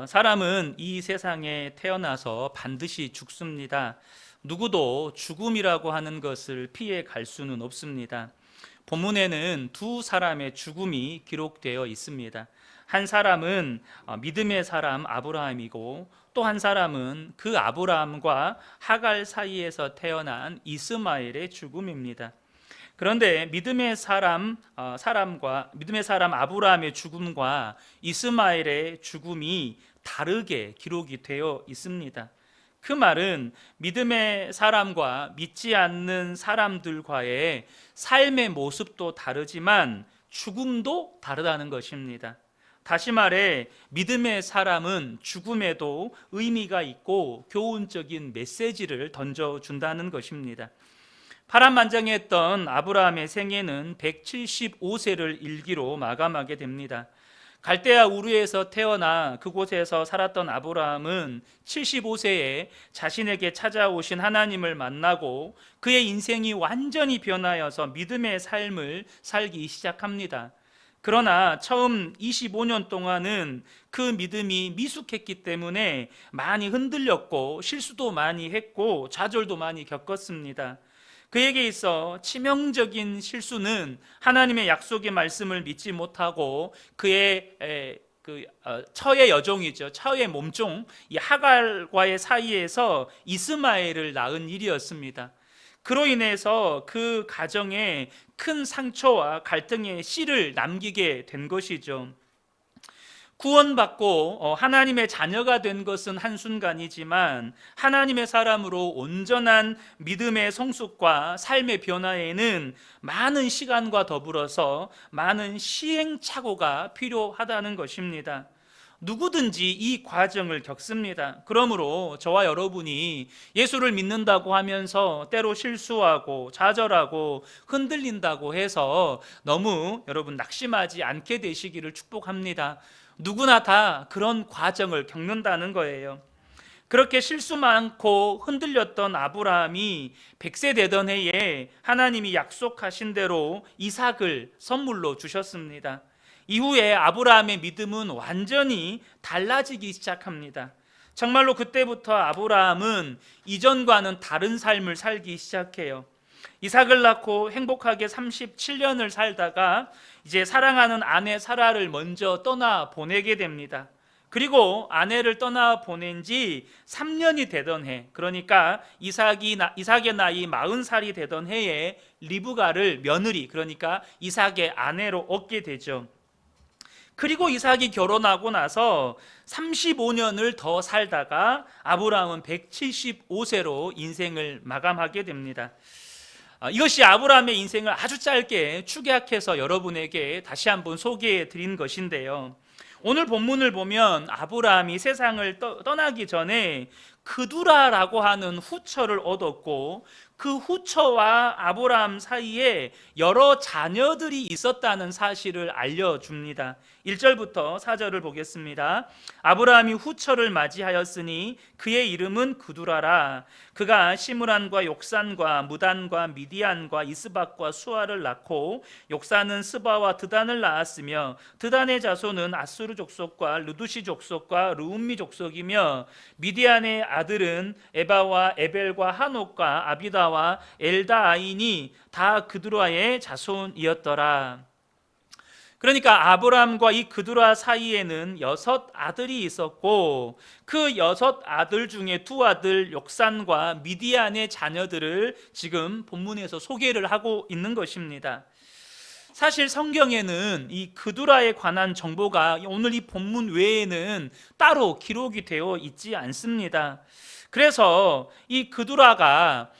사람은 이 세상에 태어나서 반드시 죽습니다. 누구도 죽음이라고 하는 것을 피해 갈 수는 없습니다. 본문에는 두 사람의 죽음이 기록되어 있습니다. 한 사람은 믿음의 사람 아브라함이고, 또 한 사람은 그 아브라함과 하갈 사이에서 태어난 이스마엘의 죽음입니다. 그런데 믿음의 사람 아브라함의 죽음과 이스마엘의 죽음이 다르게 기록이 되어 있습니다. 그 말은 믿음의 사람과 믿지 않는 사람들과의 삶의 모습도 다르지만 죽음도 다르다는 것입니다. 다시 말해 믿음의 사람은 죽음에도 의미가 있고 교훈적인 메시지를 던져준다는 것입니다. 파란만장했던 아브라함의 생애는 175세를 일기로 마감하게 됩니다. 갈대아 우르에서 태어나 그곳에서 살았던 아브라함은 75세에 자신에게 찾아오신 하나님을 만나고 그의 인생이 완전히 변하여서 믿음의 삶을 살기 시작합니다. 그러나 처음 25년 동안은 그 믿음이 미숙했기 때문에 많이 흔들렸고 실수도 많이 했고 좌절도 많이 겪었습니다. 그에게 있어 치명적인 실수는 하나님의 약속의 말씀을 믿지 못하고 그의 처의 여종이죠. 처의 몸종 이 하갈과의 사이에서 이스마엘을 낳은 일이었습니다. 그로 인해서 그 가정에 큰 상처와 갈등의 씨를 남기게 된 것이죠. 구원받고 하나님의 자녀가 된 것은 한순간이지만 하나님의 사람으로 온전한 믿음의 성숙과 삶의 변화에는 많은 시간과 더불어서 많은 시행착오가 필요하다는 것입니다. 누구든지 이 과정을 겪습니다. 그러므로 저와 여러분이 예수를 믿는다고 하면서 때로 실수하고 좌절하고 흔들린다고 해서 너무 여러분 낙심하지 않게 되시기를 축복합니다. 누구나 다 그런 과정을 겪는다는 거예요. 그렇게 실수 많고 흔들렸던 아브라함이 100세 되던 해에 하나님이 약속하신 대로 이삭을 선물로 주셨습니다. 이후에 아브라함의 믿음은 완전히 달라지기 시작합니다. 정말로 그때부터 아브라함은 이전과는 다른 삶을 살기 시작해요. 이삭을 낳고 행복하게 37년을 살다가 이제 사랑하는 아내 사라를 먼저 떠나 보내게 됩니다. 그리고 아내를 떠나 보낸 지 3년이 되던 해, 그러니까 이삭의 나이 40살이 되던 해에 리브가를 며느리, 그러니까 이삭의 아내로 얻게 되죠. 그리고 이삭이 결혼하고 나서 35년을 더 살다가 아브라함은 175세로 인생을 마감하게 됩니다. 이것이 아브라함의 인생을 아주 짧게 축약해서 여러분에게 다시 한번 소개해 드린 것인데요. 오늘 본문을 보면 아브라함이 세상을 떠나기 전에 그두라라고 하는 후처를 얻었고 그 후처와 아브라함 사이에 여러 자녀들이 있었다는 사실을 알려줍니다. 1절부터 4절을 보겠습니다. 아브라함이 후처를 맞이하였으니 그의 이름은 그두라라. 그가 시므란과 욕산과 무단과 미디안과 이스박과 수아를 낳고 욕산은 스바와 드단을 낳았으며 드단의 자손은 아수르 족속과 르두시 족속과 르움미 족속이며 미디안의 아들은 에바와 에벨과 한옥과 아비다와 엘다아인이 다 그두라의 자손이었더라. 그러니까 아브람과 이 그두라 사이에는 6 아들이 있었고 그 6 아들 중에 2 아들 욕산과 미디안의 자녀들을 지금 본문에서 소개를 하고 있는 것입니다. 사실 성경에는 이 그두라에 관한 정보가 오늘 이 본문 외에는 따로 기록이 되어 있지 않습니다. 그래서 이 그두라가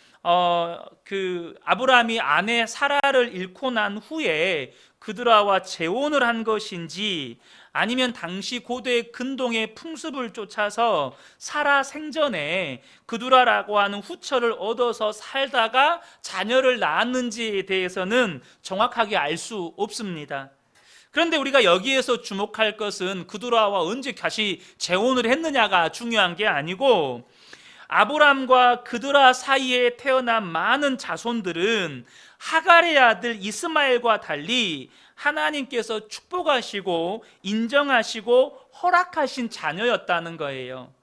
아브라함이 아내 사라를 잃고 난 후에 그두라와 재혼을 한 것인지 아니면 당시 고대 근동의 풍습을 쫓아서 사라 생전에 그두라라고 하는 후처를 얻어서 살다가 자녀를 낳았는지에 대해서는 정확하게 알 수 없습니다. 그런데 우리가 여기에서 주목할 것은 그두라와 언제 다시 재혼을 했느냐가 중요한 게 아니고 아브람과 그두라 사이에 태어난 많은 자손들은 하갈의 아들 이스마엘과 달리 하나님께서 축복하시고 인정하시고 허락하신 자녀였다는 거예요.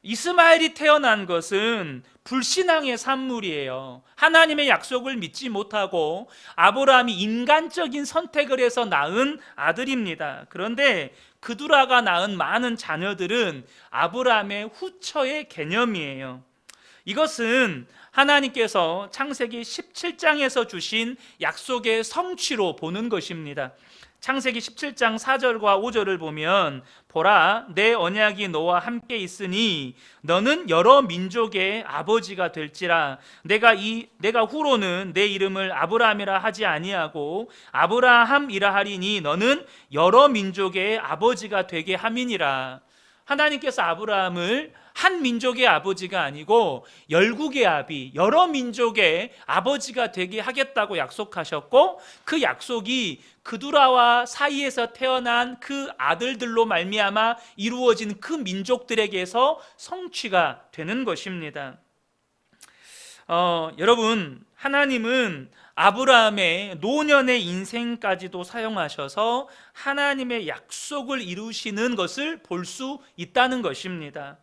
이스마엘이 태어난 것은 불신앙의 산물이에요. 하나님의 약속을 믿지 못하고 아브라함이 인간적인 선택을 해서 낳은 아들입니다. 그런데 그두라가 낳은 많은 자녀들은 아브라함의 후처의 개념이에요. 이것은 하나님께서 창세기 17장에서 주신 약속의 성취로 보는 것입니다. 창세기 17장 4절과 5절을 보면 보라, 내 언약이 너와 함께 있으니 너는 여러 민족의 아버지가 될지라. 내가 후로는 내 이름을 아브라함이라 하지 아니하고 아브라함이라 하리니 너는 여러 민족의 아버지가 되게 함이니라. 하나님께서 아브라함을 한 민족의 아버지가 아니고 열국의 아비, 여러 민족의 아버지가 되게 하겠다고 약속하셨고, 그 약속이 그두라와 사이에서 태어난 그 아들들로 말미암아 이루어진 그 민족들에게서 성취가 되는 것입니다. 여러분, 하나님은 아브라함의 노년의 인생까지도 사용하셔서 하나님의 약속을 이루시는 것을 볼 수 있다는 것입니다.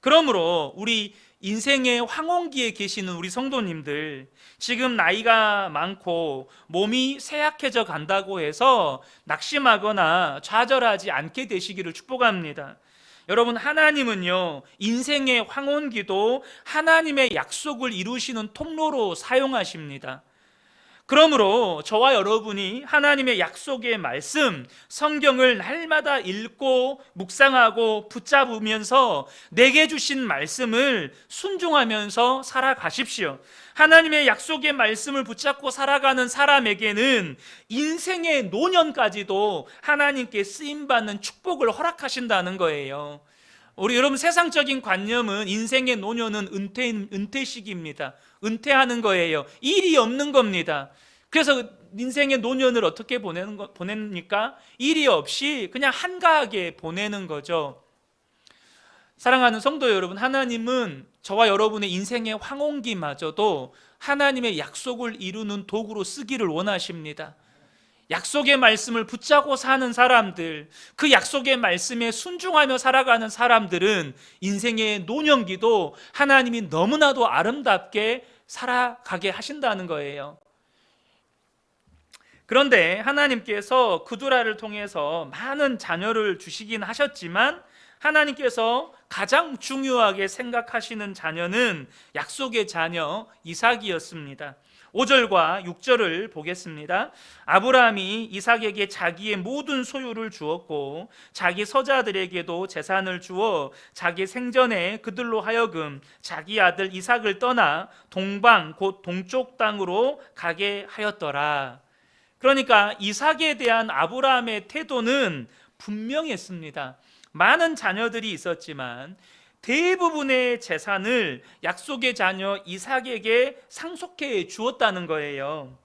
그러므로 우리 인생의 황혼기에 계시는 우리 성도님들, 지금 나이가 많고 몸이 쇠약해져 간다고 해서 낙심하거나 좌절하지 않게 되시기를 축복합니다. 여러분, 하나님은요, 인생의 황혼기도 하나님의 약속을 이루시는 통로로 사용하십니다. 그러므로 저와 여러분이 하나님의 약속의 말씀, 성경을 날마다 읽고 묵상하고 붙잡으면서 내게 주신 말씀을 순종하면서 살아가십시오. 하나님의 약속의 말씀을 붙잡고 살아가는 사람에게는 인생의 노년까지도 하나님께 쓰임받는 축복을 허락하신다는 거예요. 우리 여러분, 세상적인 관념은 인생의 노년은 은퇴 시기입니다. 은퇴하는 거예요. 일이 없는 겁니다. 그래서 인생의 노년을 어떻게 보냅니까? 일이 없이 그냥 한가하게 보내는 거죠. 사랑하는 성도 여러분, 하나님은 저와 여러분의 인생의 황혼기마저도 하나님의 약속을 이루는 도구로 쓰기를 원하십니다. 약속의 말씀을 붙잡고 사는 사람들, 그 약속의 말씀에 순종하며 살아가는 사람들은 인생의 노년기도 하나님이 너무나도 아름답게 살아가게 하신다는 거예요. 그런데 하나님께서 그두라를 통해서 많은 자녀를 주시긴 하셨지만 하나님께서 가장 중요하게 생각하시는 자녀는 약속의 자녀 이삭이었습니다. 5절과 6절을 보겠습니다. 아브라함이 이삭에게 자기의 모든 소유를 주었고 자기 서자들에게도 재산을 주어 자기 생전에 그들로 하여금 자기 아들 이삭을 떠나 동방 곧 동쪽 땅으로 가게 하였더라. 그러니까 이삭에 대한 아브라함의 태도는 분명했습니다. 많은 자녀들이 있었지만 대부분의 재산을 약속의 자녀 이삭에게 상속해 주었다는 거예요.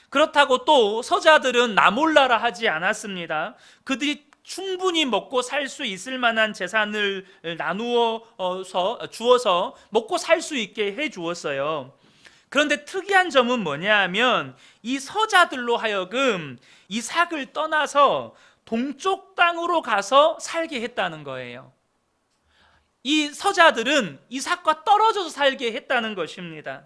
그렇다고 또 서자들은 나 몰라라 하지 않았습니다. 그들이 충분히 먹고 살 수 있을 만한 재산을 주어서 먹고 살 수 있게 해 주었어요. 그런데 특이한 점은 뭐냐 하면 이 서자들로 하여금 이삭을 떠나서 동쪽 땅으로 가서 살게 했다는 거예요. 이 서자들은 이삭과 떨어져서 살게 했다는 것입니다.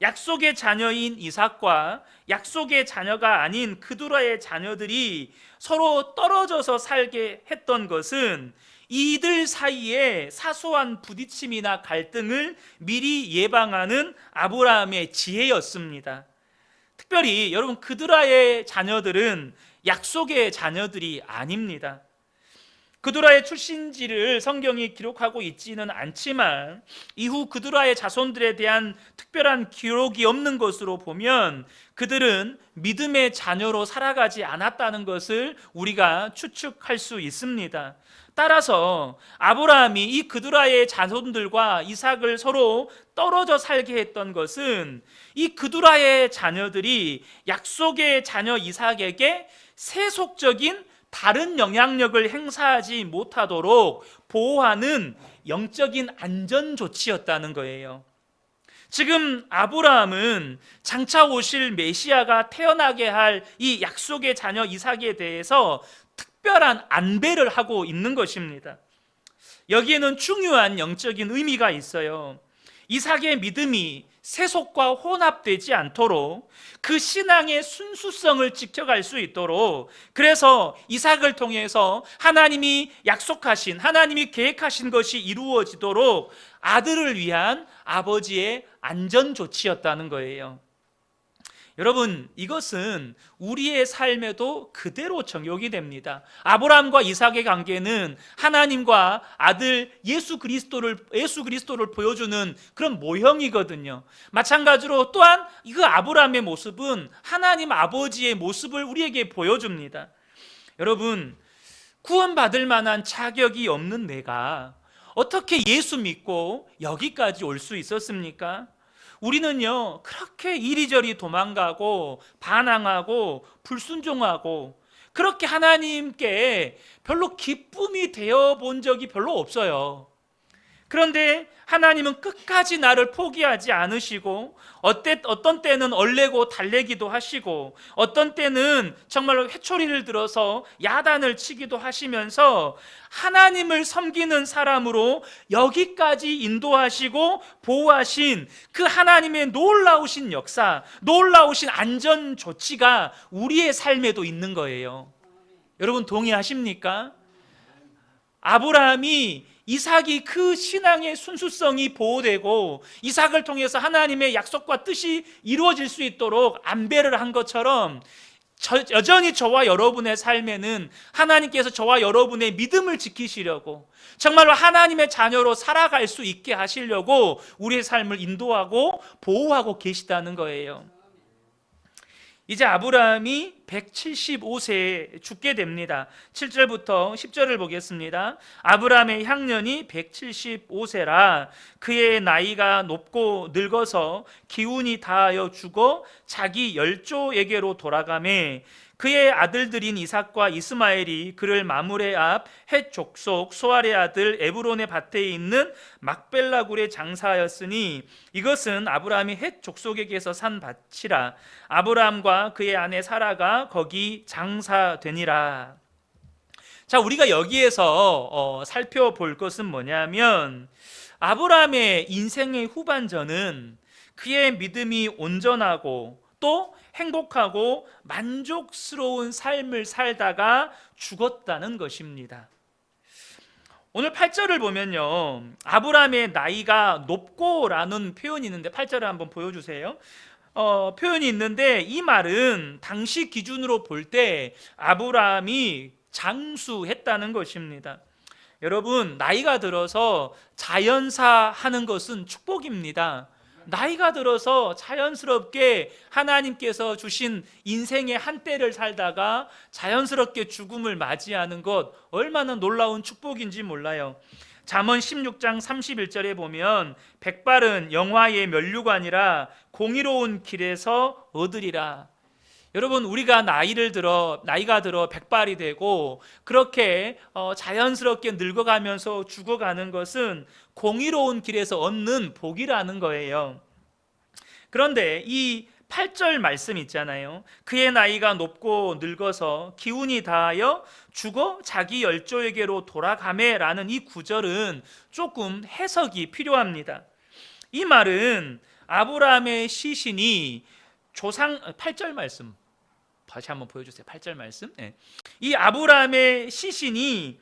약속의 자녀인 이삭과 약속의 자녀가 아닌 그두라의 자녀들이 서로 떨어져서 살게 했던 것은 이들 사이에 사소한 부딪힘이나 갈등을 미리 예방하는 아브라함의 지혜였습니다. 특별히 여러분, 그두라의 자녀들은 약속의 자녀들이 아닙니다. 그두라의 출신지를 성경이 기록하고 있지는 않지만 이후 그두라의 자손들에 대한 특별한 기록이 없는 것으로 보면 그들은 믿음의 자녀로 살아가지 않았다는 것을 우리가 추측할 수 있습니다. 따라서 아브라함이 이 그두라의 자손들과 이삭을 서로 떨어져 살게 했던 것은 이 그두라의 자녀들이 약속의 자녀 이삭에게 세속적인 다른 영향력을 행사하지 못하도록 보호하는 영적인 안전 조치였다는 거예요. 지금 아브라함은 장차 오실 메시아가 태어나게 할 이 약속의 자녀 이삭에 대해서 특별한 안배를 하고 있는 것입니다. 여기에는 중요한 영적인 의미가 있어요. 이삭의 믿음이 세속과 혼합되지 않도록 그 신앙의 순수성을 지켜갈 수 있도록, 그래서 이삭을 통해서 하나님이 약속하신, 하나님이 계획하신 것이 이루어지도록 아들을 위한 아버지의 안전조치였다는 거예요. 여러분, 이것은 우리의 삶에도 그대로 적용이 됩니다. 아브라함과 이삭의 관계는 하나님과 아들 예수 그리스도를 보여주는 그런 모형이거든요. 마찬가지로 또한 그 아브라함의 모습은 하나님 아버지의 모습을 우리에게 보여줍니다. 여러분, 구원받을 만한 자격이 없는 내가 어떻게 예수 믿고 여기까지 올 수 있었습니까? 우리는요, 그렇게 이리저리 도망가고 반항하고 불순종하고 그렇게 하나님께 별로 기쁨이 되어 본 적이 별로 없어요. 그런데 하나님은 끝까지 나를 포기하지 않으시고, 어떤 때는 얼레고 달래기도 하시고, 어떤 때는 정말로 회초리를 들어서 야단을 치기도 하시면서 하나님을 섬기는 사람으로 여기까지 인도하시고 보호하신 그 하나님의 놀라우신 역사, 놀라우신 안전 조치가 우리의 삶에도 있는 거예요. 여러분, 동의하십니까? 아브라함이 이삭이 그 신앙의 순수성이 보호되고 이삭을 통해서 하나님의 약속과 뜻이 이루어질 수 있도록 안배를 한 것처럼, 여전히 저와 여러분의 삶에는 하나님께서 저와 여러분의 믿음을 지키시려고, 정말로 하나님의 자녀로 살아갈 수 있게 하시려고 우리의 삶을 인도하고 보호하고 계시다는 거예요. 이제 아브라함이 175세에 죽게 됩니다. 7절부터 10절을 보겠습니다. 아브라함의 향년이 175세라 그의 나이가 높고 늙어서 기운이 다하여 죽어 자기 열조에게로 돌아가매, 그의 아들들인 이삭과 이스마엘이 그를 마므레 앞 헷 족속 소알의 아들 에브론의 밭에 있는 막벨라 굴에 장사하였으니 이것은 아브라함이 헷 족속에게서 산 밭이라. 아브라함과 그의 아내 사라가 거기 장사되니라. 자, 우리가 여기에서 살펴볼 것은 뭐냐면, 아브라함의 인생의 후반전은 그의 믿음이 온전하고 또 행복하고 만족스러운 삶을 살다가 죽었다는 것입니다. 오늘 8절을 보면요, 아브라함의 나이가 높고라는 표현이 있는데, 8절을 한번 보여주세요. 표현이 있는데, 이 말은 당시 기준으로 볼 때 아브라함이 장수했다는 것입니다. 여러분, 나이가 들어서 자연사 하는 것은 축복입니다. 나이가 들어서 자연스럽게 하나님께서 주신 인생의 한때를 살다가 자연스럽게 죽음을 맞이하는 것, 얼마나 놀라운 축복인지 몰라요. 잠언 16장 31절에 보면 백발은 영화의 면류관이라 공의로운 길에서 얻으리라. 여러분, 우리가 나이가 들어 백발이 되고 그렇게 자연스럽게 늙어가면서 죽어가는 것은 공의로운 길에서 얻는 복이라는 거예요. 그런데 이 8절 말씀 있잖아요. 그의 나이가 높고 늙어서 기운이 다하여 죽어 자기 열조에게로 돌아가매라는 이 구절은 조금 해석이 필요합니다. 이 말은 아브라함의 시신이 8절 말씀 다시 한번 보여주세요. 8절 말씀. 네. 이 아브라함의 시신이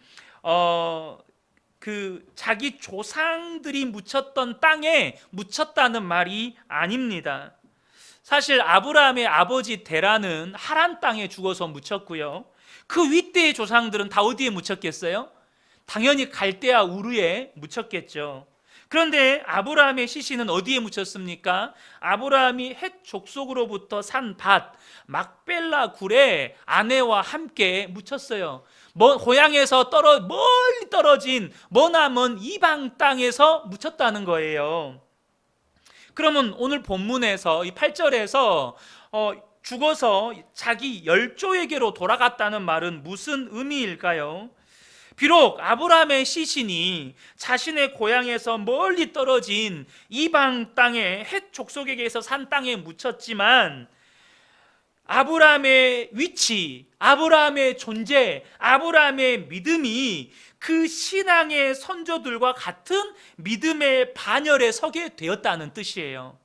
자기 조상들이 묻혔던 땅에 묻혔다는 말이 아닙니다. 사실 아브라함의 아버지 데라는 하란 땅에 죽어서 묻혔고요. 그 윗대의 조상들은 다 어디에 묻혔겠어요? 당연히 갈대아 우르에 묻혔겠죠. 그런데 아브라함의 시신은 어디에 묻혔습니까? 아브라함이 헷 족속으로부터 산 밭 막벨라 굴에 아내와 함께 묻혔어요. 고향에서 멀리 떨어진 머나먼 이방 땅에서 묻혔다는 거예요. 그러면 오늘 본문에서 이 8절에서 죽어서 자기 열조에게로 돌아갔다는 말은 무슨 의미일까요? 비록 아브라함의 시신이 자신의 고향에서 멀리 떨어진 이방 땅에 헷 족속에게서 산 땅에 묻혔지만, 아브라함의 위치, 아브라함의 존재, 아브라함의 믿음이 그 신앙의 선조들과 같은 믿음의 반열에 서게 되었다는 뜻이에요.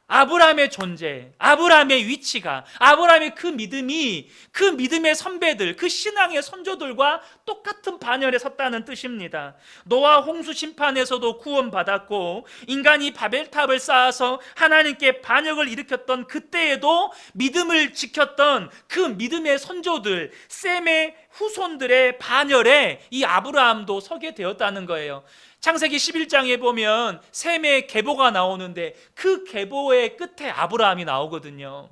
아브라함의 존재, 아브라함의 위치가, 아브라함의 그 믿음이 그 믿음의 선배들, 그 신앙의 선조들과 똑같은 반열에 섰다는 뜻입니다. 노아 홍수 심판에서도 구원받았고 인간이 바벨탑을 쌓아서 하나님께 반역을 일으켰던 그때에도 믿음을 지켰던 그 믿음의 선조들, 셈의 후손들의 반열에 이 아브라함도 서게 되었다는 거예요. 창세기 11장에 보면 셈의 계보가 나오는데 그 계보의 끝에 아브라함이 나오거든요.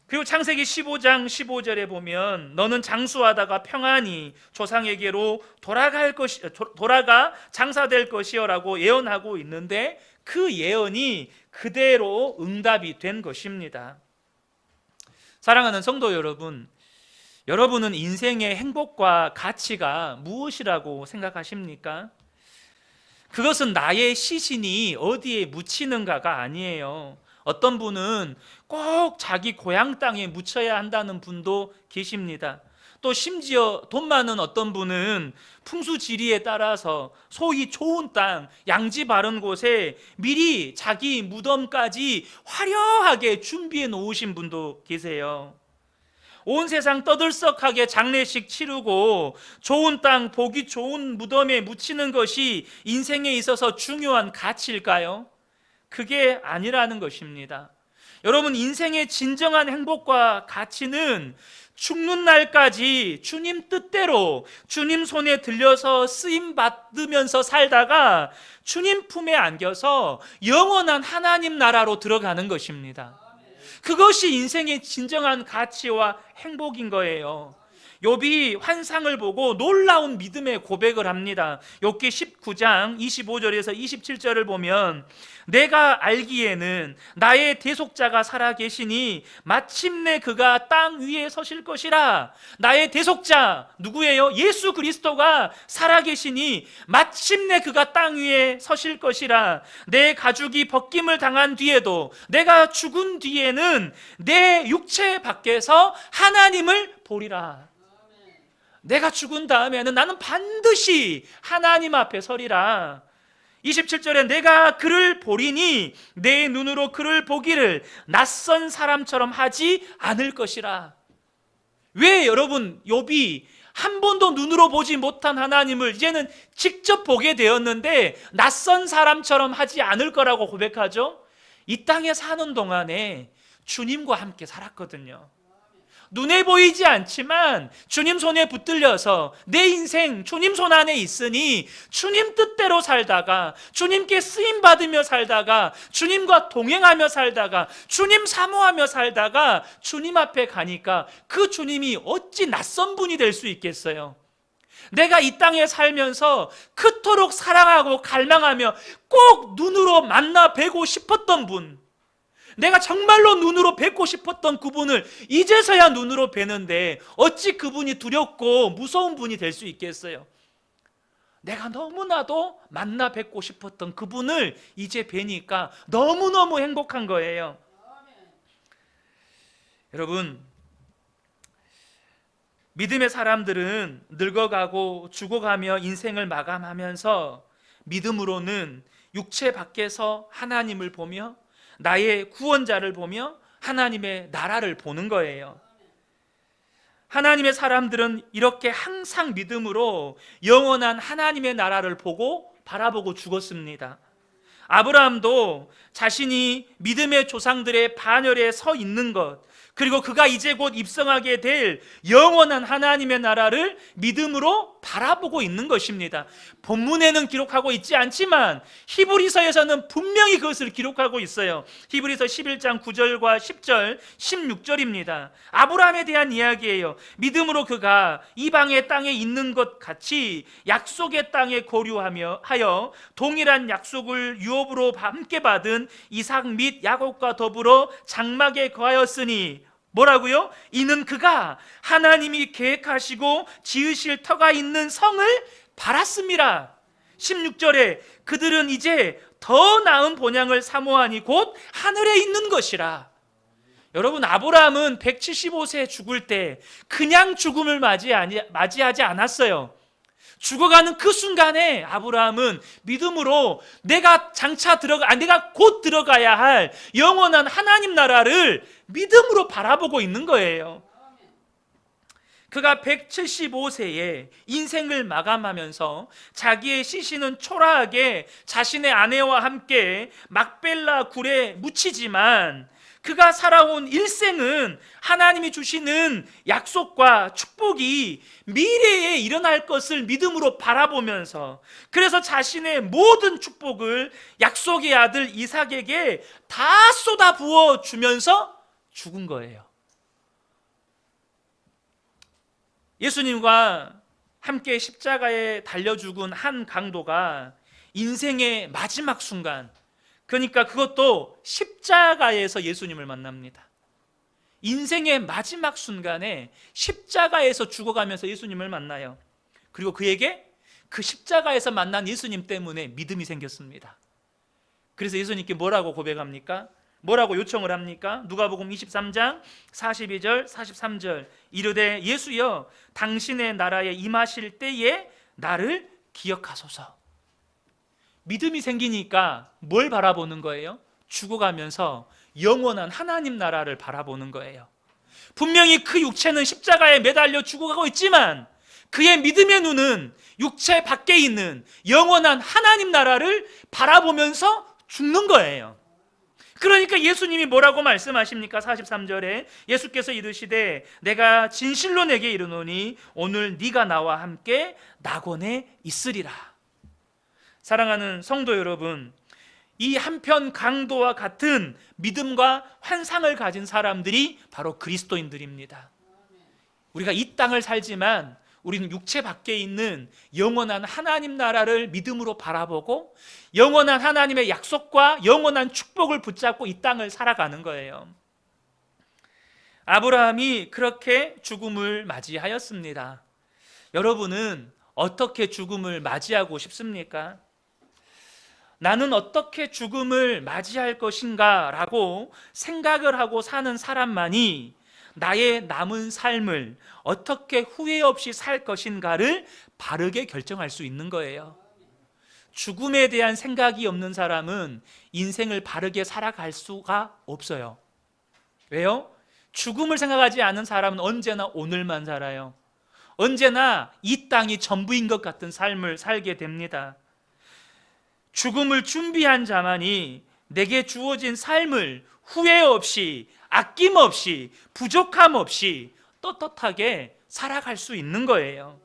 그리고 창세기 15장 15절에 보면 너는 장수하다가 평안히 조상에게로 돌아가 장사될 것이여라고 예언하고 있는데 그 예언이 그대로 응답이 된 것입니다. 사랑하는 성도 여러분, 여러분은 인생의 행복과 가치가 무엇이라고 생각하십니까? 그것은 나의 시신이 어디에 묻히는가가 아니에요. 어떤 분은 꼭 자기 고향 땅에 묻혀야 한다는 분도 계십니다. 또 심지어 돈 많은 어떤 분은 풍수지리에 따라서 소위 좋은 땅, 양지 바른 곳에 미리 자기 무덤까지 화려하게 준비해 놓으신 분도 계세요. 온 세상 떠들썩하게 장례식 치르고 좋은 땅, 보기 좋은 무덤에 묻히는 것이 인생에 있어서 중요한 가치일까요? 그게 아니라는 것입니다. 여러분, 인생의 진정한 행복과 가치는 죽는 날까지 주님 뜻대로 주님 손에 들려서 쓰임 받으면서 살다가 주님 품에 안겨서 영원한 하나님 나라로 들어가는 것입니다. 그것이 인생의 진정한 가치와 행복인 거예요. 욥이 환상을 보고 놀라운 믿음의 고백을 합니다. 욥기 19장 25절에서 27절을 보면 내가 알기에는 나의 대속자가 살아계시니 마침내 그가 땅 위에 서실 것이라. 나의 대속자 누구예요? 예수 그리스도가 살아계시니 마침내 그가 땅 위에 서실 것이라. 내 가죽이 벗김을 당한 뒤에도, 내가 죽은 뒤에는 내 육체 밖에서 하나님을 보리라. 내가 죽은 다음에는 나는 반드시 하나님 앞에 서리라. 27절에 내가 그를 보리니 내 눈으로 그를 보기를 낯선 사람처럼 하지 않을 것이라. 왜 여러분 욥이 한 번도 눈으로 보지 못한 하나님을 이제는 직접 보게 되었는데 낯선 사람처럼 하지 않을 거라고 고백하죠? 이 땅에 사는 동안에 주님과 함께 살았거든요. 눈에 보이지 않지만 주님 손에 붙들려서 내 인생 주님 손 안에 있으니 주님 뜻대로 살다가, 주님께 쓰임받으며 살다가, 주님과 동행하며 살다가, 주님 사모하며 살다가 주님 앞에 가니까 그 주님이 어찌 낯선 분이 될 수 있겠어요? 내가 이 땅에 살면서 그토록 사랑하고 갈망하며 꼭 눈으로 만나 뵈고 싶었던 분, 내가 정말로 눈으로 뵙고 싶었던 그분을 이제서야 눈으로 뵈는데 어찌 그분이 두렵고 무서운 분이 될 수 있겠어요? 내가 너무나도 만나 뵙고 싶었던 그분을 이제 뵈니까 너무너무 행복한 거예요. 여러분, 믿음의 사람들은 늙어가고 죽어가며 인생을 마감하면서 믿음으로는 육체 밖에서 하나님을 보며 나의 구원자를 보며 하나님의 나라를 보는 거예요. 하나님의 사람들은 이렇게 항상 믿음으로 영원한 하나님의 나라를 바라보고 죽었습니다. 아브라함도 자신이 믿음의 조상들의 반열에 서 있는 것, 그리고 그가 이제 곧 입성하게 될 영원한 하나님의 나라를 믿음으로 바라보고 있는 것입니다. 본문에는 기록하고 있지 않지만 히브리서에서는 분명히 그것을 기록하고 있어요. 히브리서 11장 9절과 10절, 16절입니다. 아브라함에 대한 이야기예요. 믿음으로 그가 이방의 땅에 있는 것 같이 약속의 땅에 거류하여 동일한 약속을 유업으로 함께 받은 이삭 및 야곱과 더불어 장막에 거하였으니 뭐라고요? 이는 그가 하나님이 계획하시고 지으실 터가 있는 성을 바랐습니다. 16절에 그들은 이제 더 나은 본향을 사모하니 곧 하늘에 있는 것이라. 여러분, 아브라함은 175세에 죽을 때 그냥 죽음을 맞이하지 않았어요. 죽어가는 그 순간에 아브라함은 믿음으로 내가 곧 들어가야 할 영원한 하나님 나라를 믿음으로 바라보고 있는 거예요. 그가 175세에 인생을 마감하면서 자기의 시신은 초라하게 자신의 아내와 함께 막벨라 굴에 묻히지만 그가 살아온 일생은 하나님이 주시는 약속과 축복이 미래에 일어날 것을 믿음으로 바라보면서, 그래서 자신의 모든 축복을 약속의 아들 이삭에게 다 쏟아부어 주면서 죽은 거예요. 예수님과 함께 십자가에 달려 죽은 한 강도가 인생의 마지막 순간, 그러니까 그것도 십자가에서 예수님을 만납니다. 인생의 마지막 순간에 십자가에서 죽어가면서 예수님을 만나요. 그리고 그에게 그 십자가에서 만난 예수님 때문에 믿음이 생겼습니다. 그래서 예수님께 뭐라고 고백합니까? 뭐라고 요청을 합니까? 누가복음 23장 42절 43절 이르되 예수여 당신의 나라에 임하실 때에 나를 기억하소서. 믿음이 생기니까 뭘 바라보는 거예요? 죽어가면서 영원한 하나님 나라를 바라보는 거예요. 분명히 그 육체는 십자가에 매달려 죽어가고 있지만 그의 믿음의 눈은 육체 밖에 있는 영원한 하나님 나라를 바라보면서 죽는 거예요. 그러니까 예수님이 뭐라고 말씀하십니까? 43절에 예수께서 이르시되 내가 진실로 내게 이르노니 오늘 네가 나와 함께 낙원에 있으리라. 사랑하는 성도 여러분, 이 한편 강도와 같은 믿음과 환상을 가진 사람들이 바로 그리스도인들입니다. 우리가 이 땅을 살지만 우리는 육체 밖에 있는 영원한 하나님 나라를 믿음으로 바라보고 영원한 하나님의 약속과 영원한 축복을 붙잡고 이 땅을 살아가는 거예요. 아브라함이 그렇게 죽음을 맞이하였습니다. 여러분은 어떻게 죽음을 맞이하고 싶습니까? 나는 어떻게 죽음을 맞이할 것인가 라고 생각을 하고 사는 사람만이 나의 남은 삶을 어떻게 후회 없이 살 것인가를 바르게 결정할 수 있는 거예요. 죽음에 대한 생각이 없는 사람은 인생을 바르게 살아갈 수가 없어요. 왜요? 죽음을 생각하지 않은 사람은 언제나 오늘만 살아요. 언제나 이 땅이 전부인 것 같은 삶을 살게 됩니다. 죽음을 준비한 자만이 내게 주어진 삶을 후회 없이, 아낌없이, 부족함 없이 떳떳하게 살아갈 수 있는 거예요.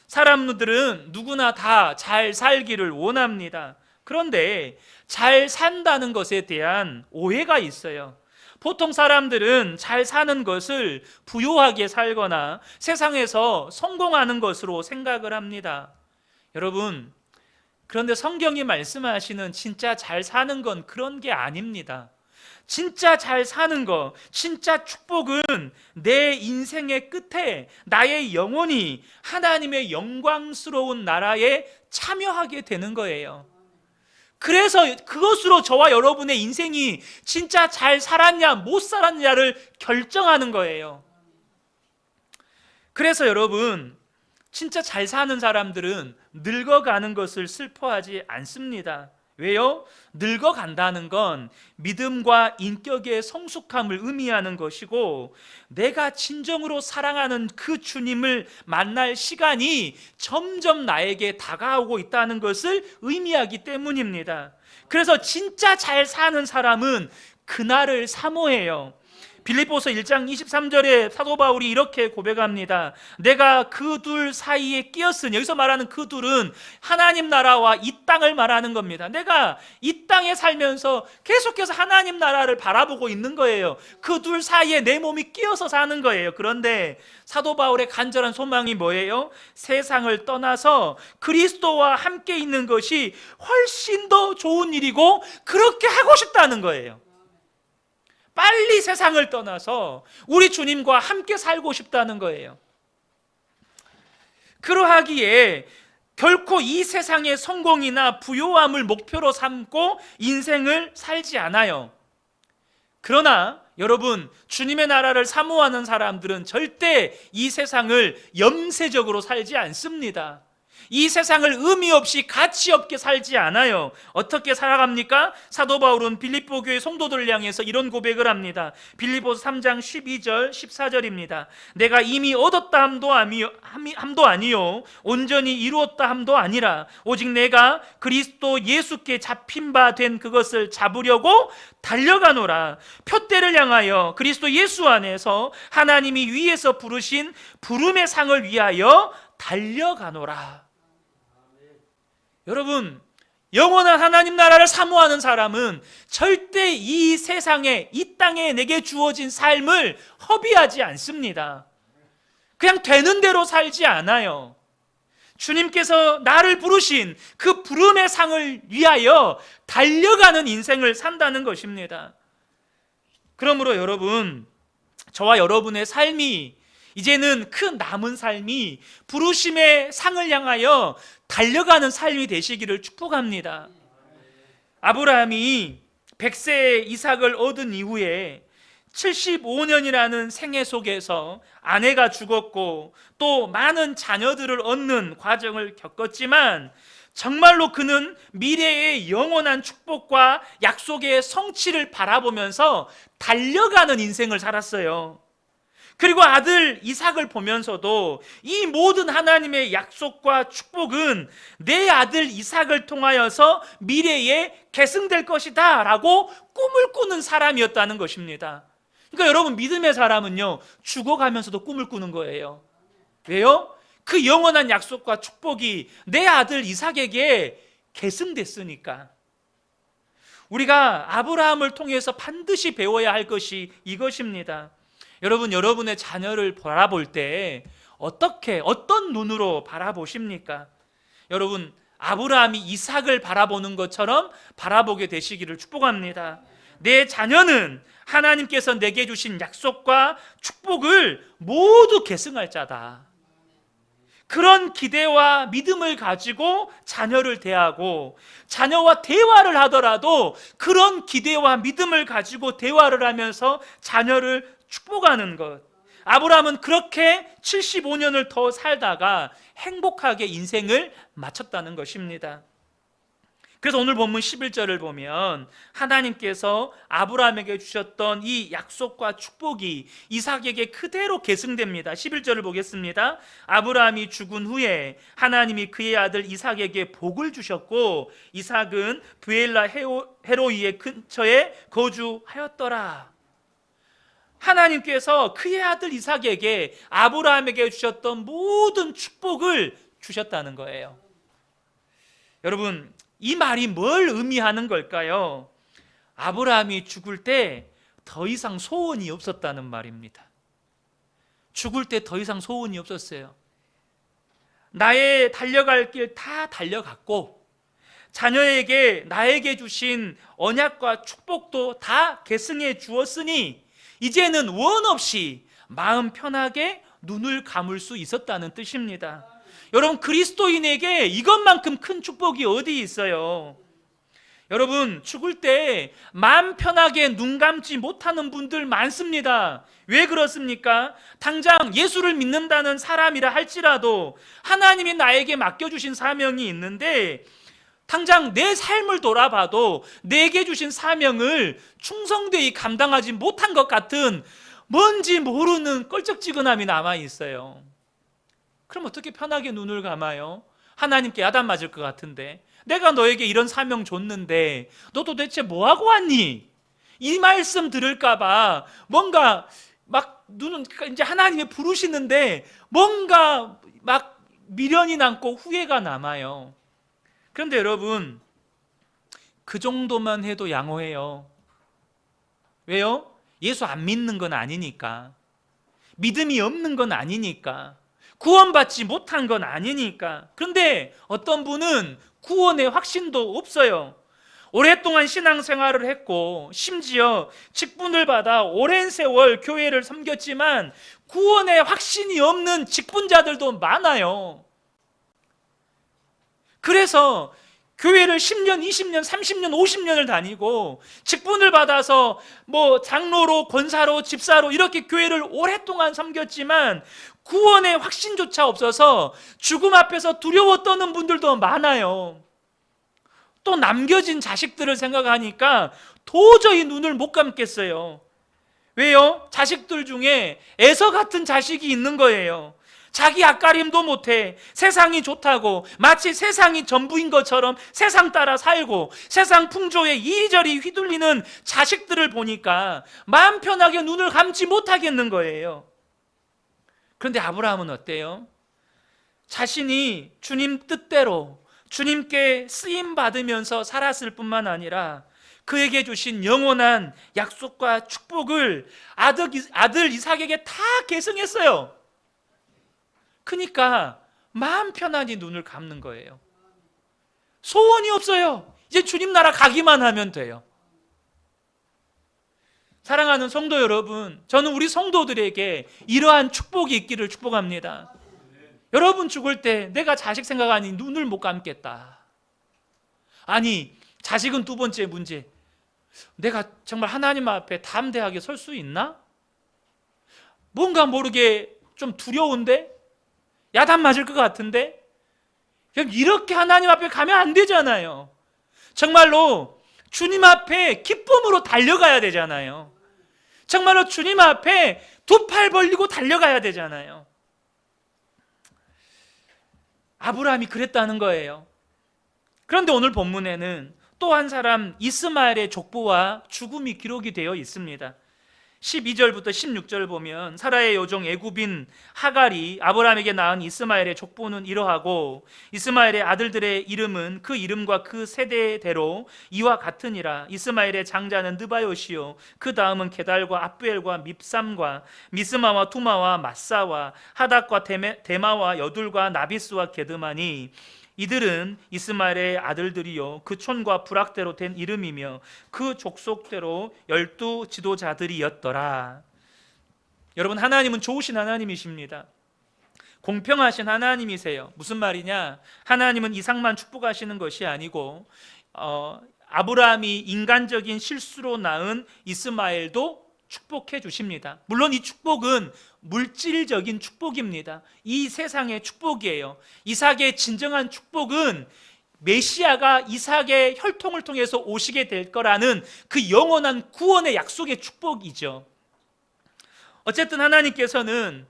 사람들은 누구나 다 잘 살기를 원합니다. 그런데 잘 산다는 것에 대한 오해가 있어요. 보통 사람들은 잘 사는 것을 부유하게 살거나 세상에서 성공하는 것으로 생각을 합니다. 여러분, 그런데 성경이 말씀하시는 진짜 잘 사는 건 그런 게 아닙니다. 진짜 잘 사는 거, 진짜 축복은 내 인생의 끝에 나의 영혼이 하나님의 영광스러운 나라에 참여하게 되는 거예요. 그래서 그것으로 저와 여러분의 인생이 진짜 잘 살았냐 못 살았냐를 결정하는 거예요. 그래서 여러분, 진짜 잘 사는 사람들은 늙어가는 것을 슬퍼하지 않습니다. 왜요? 늙어간다는 건 믿음과 인격의 성숙함을 의미하는 것이고 내가 진정으로 사랑하는 그 주님을 만날 시간이 점점 나에게 다가오고 있다는 것을 의미하기 때문입니다. 그래서 진짜 잘 사는 사람은 그날을 사모해요. 빌립보서 1장 23절에 사도 바울이 이렇게 고백합니다. 내가 그 둘 사이에 끼었으니, 여기서 말하는 그 둘은 하나님 나라와 이 땅을 말하는 겁니다. 내가 이 땅에 살면서 계속해서 하나님 나라를 바라보고 있는 거예요. 그 둘 사이에 내 몸이 끼어서 사는 거예요. 그런데 사도 바울의 간절한 소망이 뭐예요? 세상을 떠나서 그리스도와 함께 있는 것이 훨씬 더 좋은 일이고 그렇게 하고 싶다는 거예요. 빨리 세상을 떠나서 우리 주님과 함께 살고 싶다는 거예요. 그러하기에 결코 이 세상의 성공이나 부요함을 목표로 삼고 인생을 살지 않아요. 그러나 여러분, 주님의 나라를 사모하는 사람들은 절대 이 세상을 염세적으로 살지 않습니다. 이 세상을 의미 없이 가치 없게 살지 않아요. 어떻게 살아갑니까? 사도 바울은 빌립보 교회 성도들을 향해서 이런 고백을 합니다. 빌립보서 3장 12절 14절입니다. 내가 이미 얻었다 함도 아니요 온전히 이루었다 함도 아니라 오직 내가 그리스도 예수께 잡힌 바 된 그것을 잡으려고 달려가노라. 표대를 향하여 그리스도 예수 안에서 하나님이 위에서 부르신 부름의 상을 위하여 달려가노라. 여러분, 영원한 하나님 나라를 사모하는 사람은 절대 이 세상에, 이 땅에 내게 주어진 삶을 허비하지 않습니다. 그냥 되는 대로 살지 않아요. 주님께서 나를 부르신 그 부름의 상을 위하여 달려가는 인생을 산다는 것입니다. 그러므로 여러분, 저와 여러분의 삶이 이제는 그 남은 삶이 부르심의 상을 향하여 달려가는 삶이 되시기를 축복합니다. 아브라함이 100세의 이삭을 얻은 이후에 75년이라는 생애 속에서 아내가 죽었고 또 많은 자녀들을 얻는 과정을 겪었지만 정말로 그는 미래의 영원한 축복과 약속의 성취를 바라보면서 달려가는 인생을 살았어요. 그리고 아들 이삭을 보면서도 이 모든 하나님의 약속과 축복은 내 아들 이삭을 통하여서 미래에 계승될 것이다 라고 꿈을 꾸는 사람이었다는 것입니다. 그러니까 여러분, 믿음의 사람은요, 죽어가면서도 꿈을 꾸는 거예요. 왜요? 그 영원한 약속과 축복이 내 아들 이삭에게 계승됐으니까. 우리가 아브라함을 통해서 반드시 배워야 할 것이 이것입니다. 여러분, 여러분의 자녀를 바라볼 때 어떤 눈으로 바라보십니까? 여러분, 아브라함이 이삭을 바라보는 것처럼 바라보게 되시기를 축복합니다. 내 자녀는 하나님께서 내게 주신 약속과 축복을 모두 계승할 자다. 그런 기대와 믿음을 가지고 자녀를 대하고, 자녀와 대화를 하더라도 그런 기대와 믿음을 가지고 대화를 하면서 자녀를 축복하는 것. 아브라함은 그렇게 75년을 더 살다가 행복하게 인생을 마쳤다는 것입니다. 그래서 오늘 본문 11절을 보면 하나님께서 아브라함에게 주셨던 이 약속과 축복이 이삭에게 그대로 계승됩니다. 11절을 보겠습니다. 아브라함이 죽은 후에 하나님이 그의 아들 이삭에게 복을 주셨고 이삭은 브엘라 헤로이의 근처에 거주하였더라. 하나님께서 그의 아들 이삭에게 아브라함에게 주셨던 모든 축복을 주셨다는 거예요. 여러분, 이 말이 뭘 의미하는 걸까요? 아브라함이 죽을 때 더 이상 소원이 없었다는 말입니다. 죽을 때 더 이상 소원이 없었어요. 나의 달려갈 길 다 달려갔고 자녀에게 나에게 주신 언약과 축복도 다 계승해 주었으니 이제는 원 없이 마음 편하게 눈을 감을 수 있었다는 뜻입니다. 여러분, 그리스도인에게 이것만큼 큰 축복이 어디 있어요? 여러분, 죽을 때 마음 편하게 눈 감지 못하는 분들 많습니다. 왜 그렇습니까? 당장 예수를 믿는다는 사람이라 할지라도 하나님이 나에게 맡겨주신 사명이 있는데 당장 내 삶을 돌아봐도 내게 주신 사명을 충성되이 감당하지 못한 것 같은 뭔지 모르는 껄쩍지근함이 남아있어요. 그럼 어떻게 편하게 눈을 감아요? 하나님께 야단 맞을 것 같은데, 내가 너에게 이런 사명 줬는데 너 도대체 뭐하고 왔니? 이 말씀 들을까봐 뭔가 막 눈은 이제 하나님이 부르시는데 뭔가 막 미련이 남고 후회가 남아요. 그런데 여러분, 그 정도만 해도 양호해요. 왜요? 예수 안 믿는 건 아니니까. 믿음이 없는 건 아니니까. 구원받지 못한 건 아니니까. 그런데 어떤 분은 구원의 확신도 없어요. 오랫동안 신앙생활을 했고 심지어 직분을 받아 오랜 세월 교회를 섬겼지만 구원의 확신이 없는 직분자들도 많아요. 그래서 교회를 10년, 20년, 30년, 50년을 다니고 직분을 받아서 장로로, 권사로, 집사로 이렇게 교회를 오랫동안 섬겼지만 구원의 확신조차 없어서 죽음 앞에서 두려워 떠는 분들도 많아요. 또 남겨진 자식들을 생각하니까 도저히 눈을 못 감겠어요. 왜요? 자식들 중에 에서 같은 자식이 있는 거예요. 자기 앞가림도 못해. 세상이 좋다고 마치 세상이 전부인 것처럼 세상 따라 살고 세상 풍조에 이리저리 휘둘리는 자식들을 보니까 마음 편하게 눈을 감지 못하겠는 거예요. 그런데 아브라함은 어때요? 자신이 주님 뜻대로 주님께 쓰임 받으면서 살았을 뿐만 아니라 그에게 주신 영원한 약속과 축복을 아들 이삭에게 다 계승했어요. 그러니까 마음 편안히 눈을 감는 거예요. 소원이 없어요. 이제 주님 나라 가기만 하면 돼요. 사랑하는 성도 여러분, 저는 우리 성도들에게 이러한 축복이 있기를 축복합니다. 여러분 죽을 때 내가 자식 생각하니 눈을 못 감겠다. 아니, 자식은 두 번째 문제. 내가 정말 하나님 앞에 담대하게 설 수 있나? 뭔가 모르게 좀 두려운데? 야단 맞을 것 같은데? 이렇게 하나님 앞에 가면 안 되잖아요. 정말로 주님 앞에 기쁨으로 달려가야 되잖아요. 정말로 주님 앞에 두 팔 벌리고 달려가야 되잖아요. 아브라함이 그랬다는 거예요. 그런데 오늘 본문에는 또 한 사람 이스마엘의 족보와 죽음이 기록이 되어 있습니다. 12절부터 16절 보면 사라의 여종 애굽인 하갈이 아브라함에게 낳은 이스마엘의 족보는 이러하고 이스마엘의 아들들의 이름은 그 이름과 그 세대대로 이와 같으니라. 이스마엘의 장자는 느바요시요 그 다음은 게달과 압부엘과 밉삼과 미스마와 투마와 마사와 하닥과 데마와 여둘과 나비스와 게드마니 이들은 이스마엘의 아들들이요 그 촌과 부락대로 된 이름이며 그 족속대로 12 지도자들이었더라. 여러분, 하나님은 좋으신 하나님이십니다. 공평하신 하나님이세요. 무슨 말이냐? 하나님은 이삭만 축복하시는 것이 아니고 아브라함이 인간적인 실수로 낳은 이스마엘도 축복해 주십니다. 물론 이 축복은 물질적인 축복입니다. 이 세상의 축복이에요. 이삭의 진정한 축복은 메시아가 이삭의 혈통을 통해서 오시게 될 거라는 그 영원한 구원의 약속의 축복이죠. 어쨌든 하나님께서는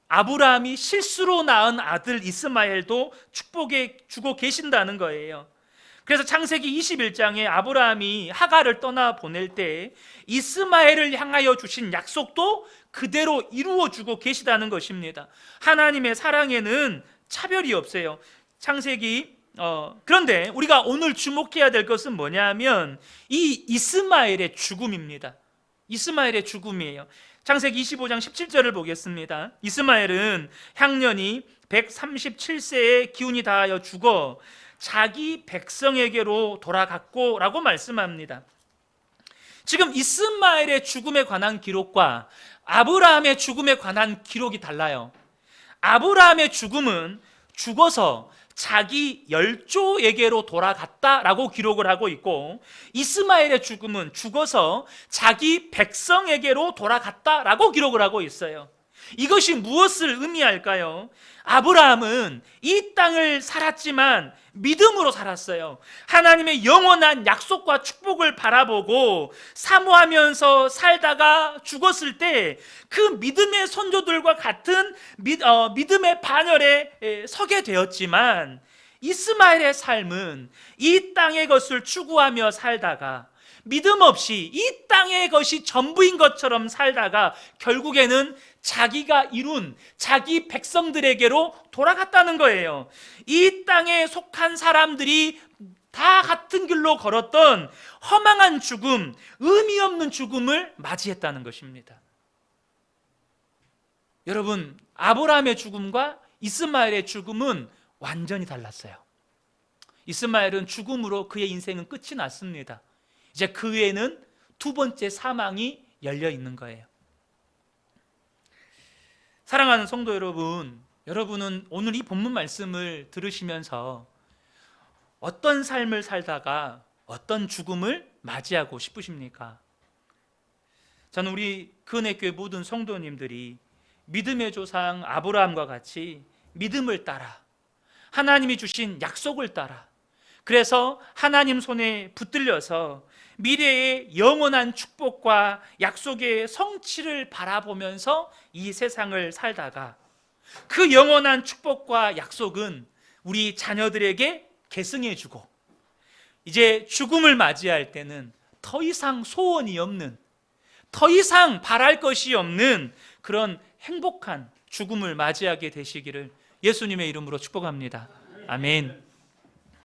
아브라함이 실수로 낳은 아들 이스마엘도 축복해 주고 계신다는 거예요. 그래서 창세기 21장에 아브라함이 하갈을 떠나 보낼 때 이스마엘을 향하여 주신 약속도 그대로 이루어주고 계시다는 것입니다. 하나님의 사랑에는 차별이 없어요. 그런데 우리가 오늘 주목해야 될 것은 뭐냐면 이 이스마엘의 죽음입니다. 이스마엘의 죽음이에요. 창세기 25장 17절을 보겠습니다. 이스마엘은 향년이 137세에 기운이 다하여 죽어 자기 백성에게로 돌아갔고 라고 말씀합니다. 지금 이스마엘의 죽음에 관한 기록과 아브라함의 죽음에 관한 기록이 달라요. 아브라함의 죽음은 죽어서 자기 열조에게로 돌아갔다라고 기록을 하고 있고 이스마엘의 죽음은 죽어서 자기 백성에게로 돌아갔다라고 기록을 하고 있어요. 이것이 무엇을 의미할까요? 아브라함은 이 땅을 살았지만 믿음으로 살았어요. 하나님의 영원한 약속과 축복을 바라보고 사모하면서 살다가 죽었을 때 그 믿음의 선조들과 같은 믿음의 반열에 서게 되었지만 이스마엘의 삶은 이 땅의 것을 추구하며 살다가 믿음 없이 이 땅의 것이 전부인 것처럼 살다가 결국에는 자기가 이룬 자기 백성들에게로 돌아갔다는 거예요. 이 땅에 속한 사람들이 다 같은 길로 걸었던 허망한 죽음, 의미 없는 죽음을 맞이했다는 것입니다. 여러분, 아브라함의 죽음과 이스마엘의 죽음은 완전히 달랐어요. 이스마엘은 죽음으로 그의 인생은 끝이 났습니다. 이제 그 외에는 두 번째 사망이 열려 있는 거예요. 사랑하는 성도 여러분, 여러분은 오늘 이 본문 말씀을 들으시면서 어떤 삶을 살다가 어떤 죽음을 맞이하고 싶으십니까? 저는 우리 근혜교회 모든 성도님들이 믿음의 조상 아브라함과 같이 믿음을 따라 하나님이 주신 약속을 따라, 그래서 하나님 손에 붙들려서 미래의 영원한 축복과 약속의 성취를 바라보면서 이 세상을 살다가 그 영원한 축복과 약속은 우리 자녀들에게 계승해주고 이제 죽음을 맞이할 때는 더 이상 소원이 없는, 더 이상 바랄 것이 없는 그런 행복한 죽음을 맞이하게 되시기를 예수님의 이름으로 축복합니다. 아멘.